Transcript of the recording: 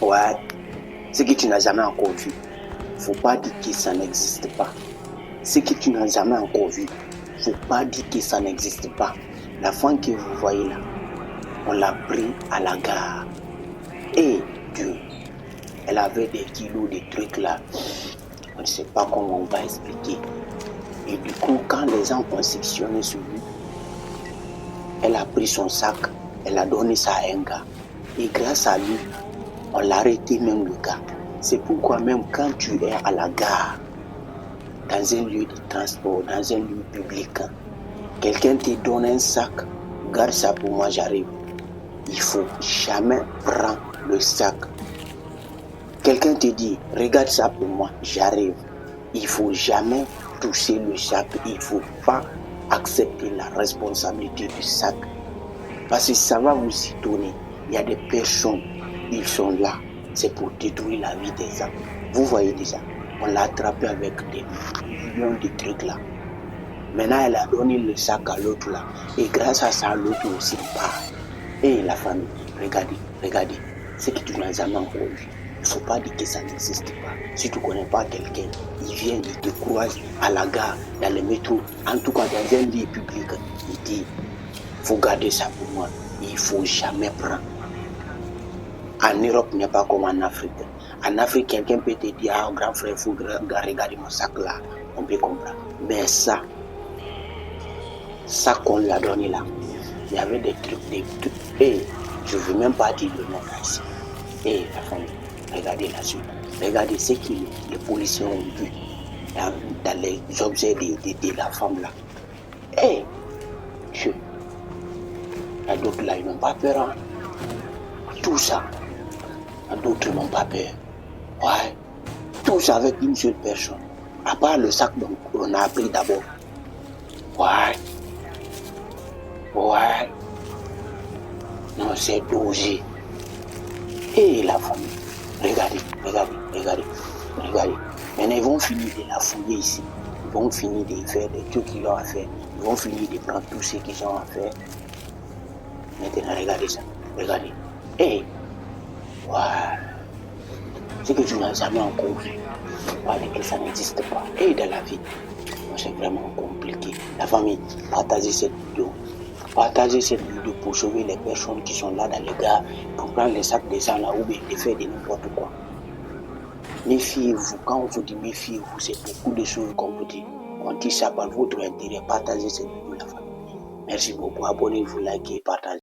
Ouais, ce que tu n'as jamais encore vu. Faut pas dire que ça n'existe pas. Ce que tu n'as jamais encore vu. Faut pas dire que ça n'existe pas. La femme que vous voyez là, on l'a pris à la gare. Et Dieu, elle avait des kilos de trucs là. On ne sait pas comment on va expliquer. Et du coup, quand les gens ont sectionné sur lui, elle a pris son sac, elle a donné ça à un gars. Et grâce à lui, on l'a arrêté même le gars. C'est pourquoi même quand tu es à la gare, dans un lieu de transport, dans un lieu public, quelqu'un te donne un sac, garde ça pour moi, j'arrive. Il faut jamais prendre le sac. Quelqu'un te dit, regarde ça pour moi, j'arrive. Il faut jamais toucher le sac. Il faut pas accepter la responsabilité du sac. Parce que ça va vous étonner. Il y a des personnes, ils sont là. C'est pour détruire la vie des gens. Vous voyez déjà, on l'a attrapé avec des millions de trucs là. Maintenant, elle a donné le sac à l'autre là. Et grâce à ça, l'autre aussi part. Et la famille, regardez. Ce que tu n'as jamais encore vu. Il ne faut pas dire que ça n'existe pas. Si tu ne connais pas quelqu'un, il vient, il te croise à la gare, dans le métro, en tout cas dans un lieu public, il dit, il faut garder ça pour moi. Il ne faut jamais prendre. En Europe, n'est pas comme en Afrique. En Afrique, quelqu'un peut te dire, ah, grand frère, il faut regarder mon sac là. On peut comprendre. Mais ça qu'on lui a donné là, il y avait des trucs. Et je ne veux même pas dire le nom là ici. Et la famille, regardez là-dessus. Regardez ce que les policiers ont vu dans les objets de la femme là. Et Dieu, il y a d'autres là, ils n'ont pas peur. Hein? Tout ça, d'autres n'ont pas peur. Ouais, tout ça avec une seule personne. À part le sac donc on a pris d'abord. Ouais. Non, c'est dosé. Et la famille, regardez. Maintenant, ils vont finir de la fouiller ici. Ils vont finir de faire des trucs qu'ils ont à faire. Ils vont finir de prendre tout ce qu'ils ont à faire. Maintenant, regardez ça. Regardez. Et, ce que tu n'as jamais encore vu. Parler que ça n'existe pas. Et dans la vie, c'est vraiment compliqué. La famille, partagez cette vidéo. Partagez cette vidéo pour sauver les personnes qui sont là dans les gares, pour prendre les sacs des gens là ou bien de faire de n'importe quoi. Méfiez-vous. Quand on vous dit méfiez-vous, c'est beaucoup de choses qu'on vous dit. On dit ça par votre intérêt. Partagez cette vidéo, la famille. Merci beaucoup. Abonnez-vous, likez, partagez.